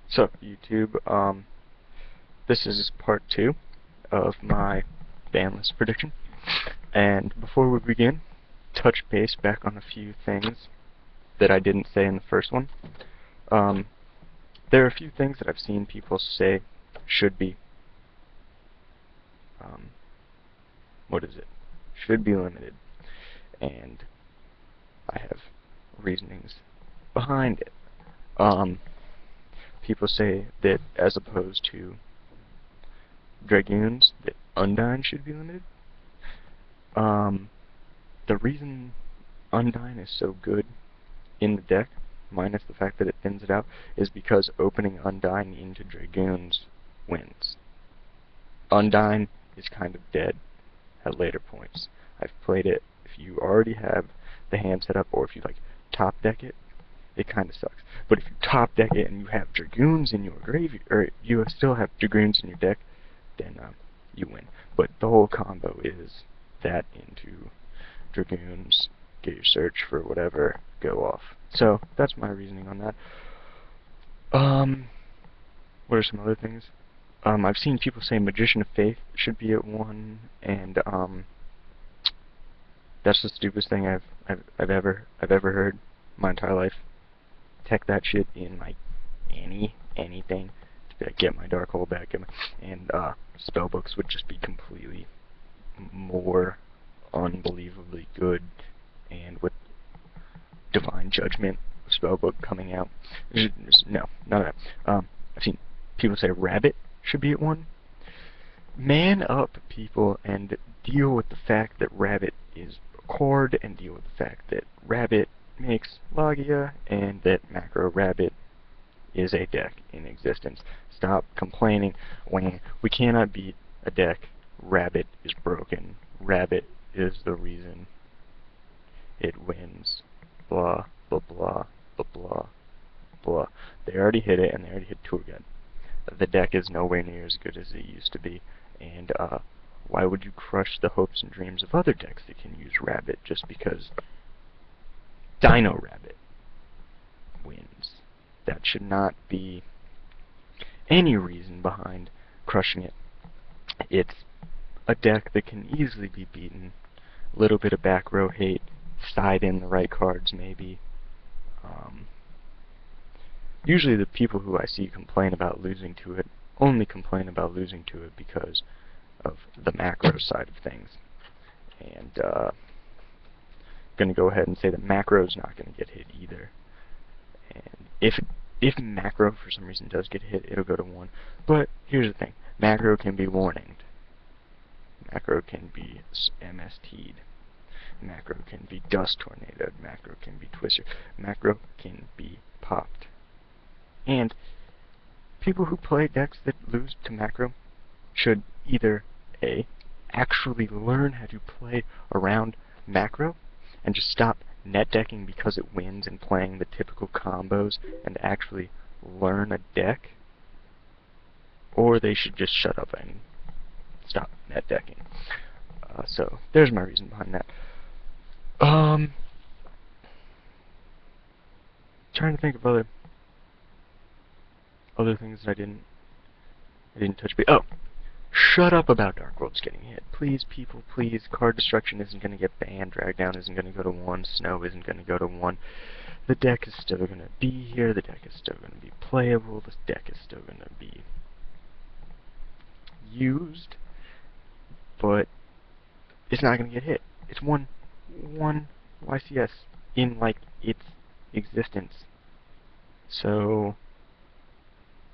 So, YouTube, this is part 2 of my ban list prediction. And before we begin, touch base back on a few things that I didn't say in the first one. There are a few things that I've seen people say should be, should be limited. And I have reasonings behind it. People say that as opposed to Dragoons, that Undyne should be limited. The reason Undyne is so good in the deck, minus the fact that it thins it out, is because opening Undyne into Dragoons wins. Undyne is kind of dead at later points. I've played it. If you already have the hand set up, or if you like top deck it, it kind of sucks. But if you top deck it and you have Dragoons in your graveyard, or you still have Dragoons in your deck, then you win. But the whole combo is that into Dragoons, get your search for whatever, go off. So that's my reasoning on that. What are some other things? I've seen people say Magician of Faith should be at 1, and that's the stupidest thing I've ever heard my entire life. Tech that shit in like anything to get my dark hole back, and spellbooks would just be completely more unbelievably good, and with Divine Judgment spellbook coming out, no, none of that. I've seen people say Rabbit should be at 1. Man up, people, and deal with the fact that Rabbit is a card, and deal with the fact that Rabbit makes Logia, and that Macro Rabbit is a deck in existence. Stop complaining when we cannot beat a deck. Rabbit is broken. Rabbit is the reason it wins. Blah, blah, blah, blah, blah, blah. They already hit it, and they already hit Turgot. The deck is nowhere near as good as it used to be, and why would you crush the hopes and dreams of other decks that can use Rabbit just because Dino Rabbit wins? That should not be any reason behind crushing it. It's a deck that can easily be beaten. A little bit of back row hate, side in the right cards maybe. Usually the people who I see complain about losing to it only complain about losing to it because of the macro side of things. And I'm going to go ahead and say that macro's not going to get hit either. And if macro for some reason does get hit, it'll go to 1. But here's the thing. Macro can be warninged. Macro can be MST'd. Macro can be dust tornadoed. Macro can be twister. Macro can be popped. And people who play decks that lose to macro should either A, actually learn how to play around macro and just stop net decking because it wins and playing the typical combos and actually learn a deck, or they should just shut up and stop net decking. So there's my reason behind that. Trying to think of other things that I didn't touch base. Oh, shut up about Dark Worlds getting hit. Please, people, please. Card Destruction isn't going to get banned. Drag Down isn't going to go to 1. Snow isn't going to go to 1. The deck is still going to be here. The deck is still going to be playable. This deck is still going to be used. But it's not going to get hit. It's one YCS in, like, its existence. So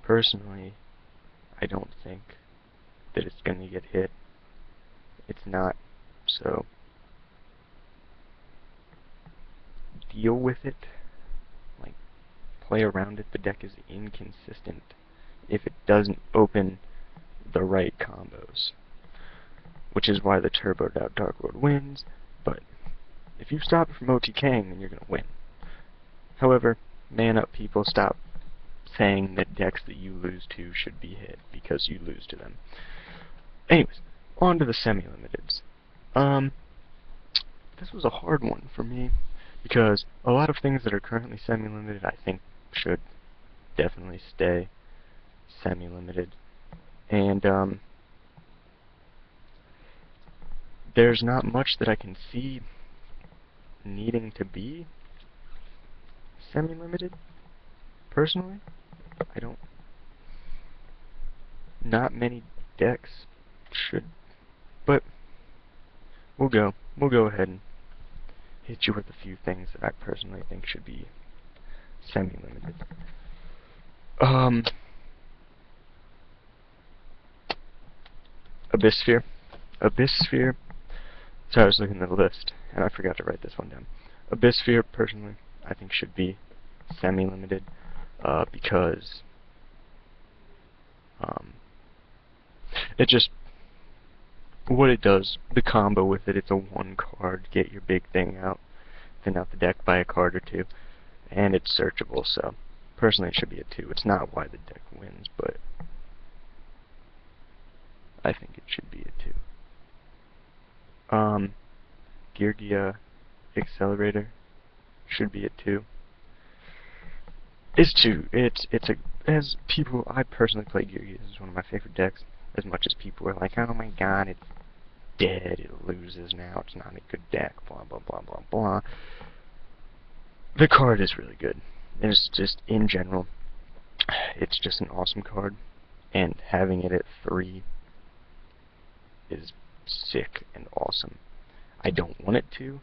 personally, I don't think that it's going to get hit. It's not, so deal with it. Like, play around it. The deck is inconsistent if it doesn't open the right combos, which is why the turboed out Dark World wins. But if you stop it from OTKing, then you're going to win. However, man up, people. Stop saying that decks that you lose to should be hit because you lose to them. Anyways, on to the semi-limiteds. This was a hard one for me because a lot of things that are currently semi-limited I think should definitely stay. semi-limited. And there's not much that I can see needing to be semi-limited, personally. I don't... Not many decks should... But we'll go ahead and hit you with a few things that I personally think should be semi-limited. Abyssphere. Abyssphere. So I was looking at the list, and I forgot to write this one down. Abyssphere, personally, I think should be semi-limited, because it just... What it does, the combo with it, it's a 1 card, get your big thing out, thin out the deck by a card or 2, and it's searchable, so personally it should be a 2. It's not why the deck wins, but I think it should be a 2. Geargia Accelerator should be a 2. It's 2. As people, I personally play Geargia. This is one of my favorite decks. As much as people are like, oh my god, it's dead, it loses now, it's not a good deck, blah blah blah blah blah. The card is really good. And it's just, in general, it's just an awesome card. And having it at 3 is sick and awesome. I don't want it to.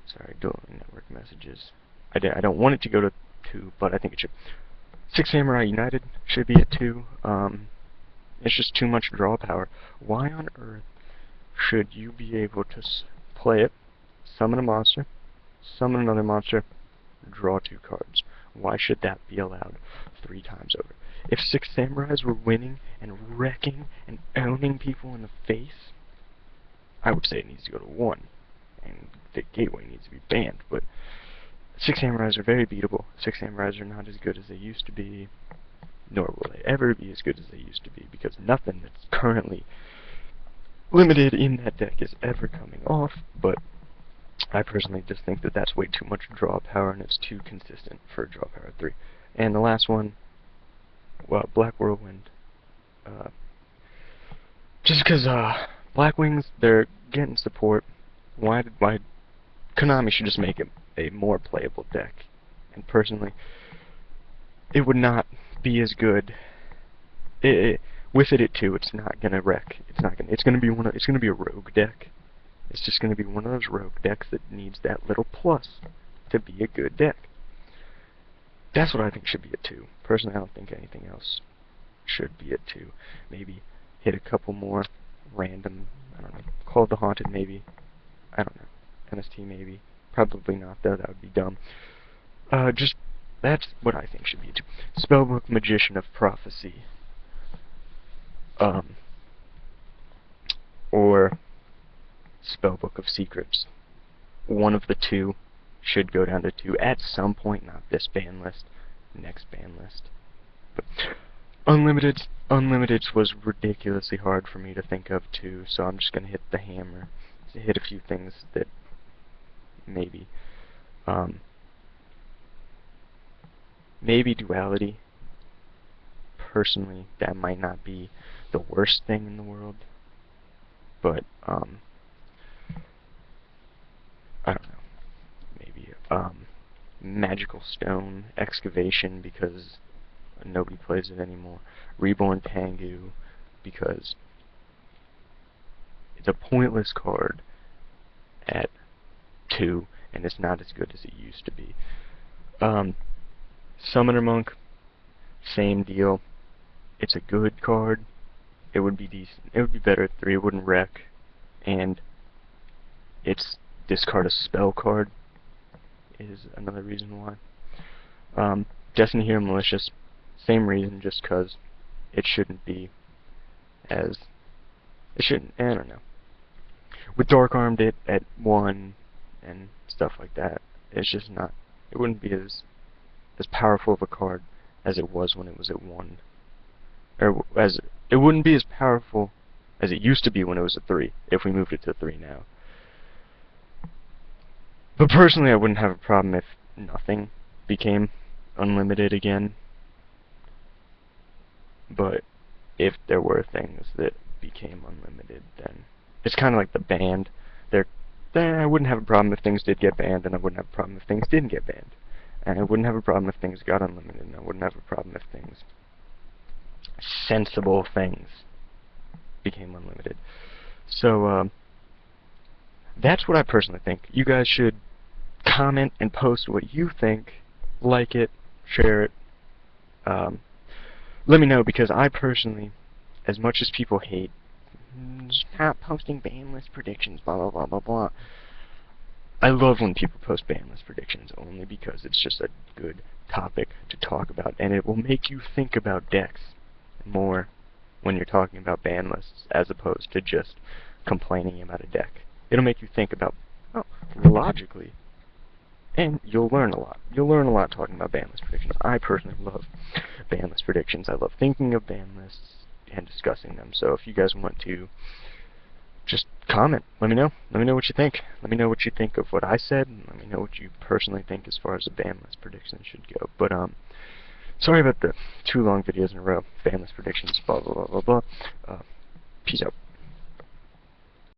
Sorry, dual network messages. I don't want it to go to 2, but I think it should. Six Samurai United should be at 2. It's just too much draw power. Why on earth should you be able to play it, summon a monster, summon another monster, draw 2 cards? Why should that be allowed 3 times over? If Six Samurais were winning and wrecking and owning people in the face, I would say it needs to go to 1, and the Gateway needs to be banned, but Six Samurais are very beatable. Six Samurais are not as good as they used to be, nor will they ever be as good as they used to be, because nothing that's currently limited in that deck is ever coming off, but I personally just think that that's way too much draw power, and it's too consistent for draw power 3. And the last one, well, Black Whirlwind. Just because Black Wings, they're getting support. Why Konami should just make it a more playable deck. And personally, it would not be as good. With it at 2, it's not gonna wreck. It's gonna be a rogue deck. It's just gonna be one of those rogue decks that needs that little plus to be a good deck. That's what I think should be at 2. Personally, I don't think anything else should be at 2. Maybe hit a couple more random, I don't know, Call of the Haunted maybe. I don't know. MST maybe. Probably not though, that would be dumb. That's what I think should be at 2. Spellbook Magician of Prophecy. Or Spellbook of Secrets. One of the 2 should go down to 2 at some point, not this ban list, next ban list. But Unlimited was ridiculously hard for me to think of too, so I'm just gonna hit the hammer to hit a few things that maybe. Maybe Duality. Personally, that might not be the worst thing in the world, but I don't know. Maybe Magical Stone Excavation, because nobody plays it anymore. Reborn Tengu, because it's a pointless card at 2, and it's not as good as it used to be. Summoner Monk, same deal. It's a good card. It would be decent. It would be better at 3. It wouldn't wreck, and discard a spell card is another reason why. Destiny Hero Malicious, same reason, just because it shouldn't be as... I don't know. With Dark Armed it at 1 and stuff like that, it's just not... It wouldn't be as powerful of a card as it was when it was at 1. Or it wouldn't be as powerful as it used to be when it was at 3, if we moved it to 3 now. But personally, I wouldn't have a problem if nothing became unlimited again. But if there were things that became unlimited, then it's kind of like the banned. I wouldn't have a problem if things did get banned, and I wouldn't have a problem if things didn't get banned. And I wouldn't have a problem if things got unlimited, and I wouldn't have a problem if sensible things, became unlimited. So, that's what I personally think. You guys should comment and post what you think. Like it, share it. Let me know, because I personally, as much as people hate stop posting ban list predictions, blah blah blah blah blah, I love when people post ban list predictions, only because it's just a good topic to talk about, and it will make you think about decks more when you're talking about ban lists, as opposed to just complaining about a deck. It'll make you think about, oh, logically, and you'll learn a lot. You'll learn a lot talking about ban list predictions. I personally love ban list predictions. I love thinking of ban lists and discussing them. So if you guys want to just comment, let me know. Let me know what you think. Let me know what you think of what I said, and let me know what you personally think as far as the ban list predictions should go. But sorry about the 2 long videos in a row. Ban list predictions, blah blah blah blah blah. Peace out.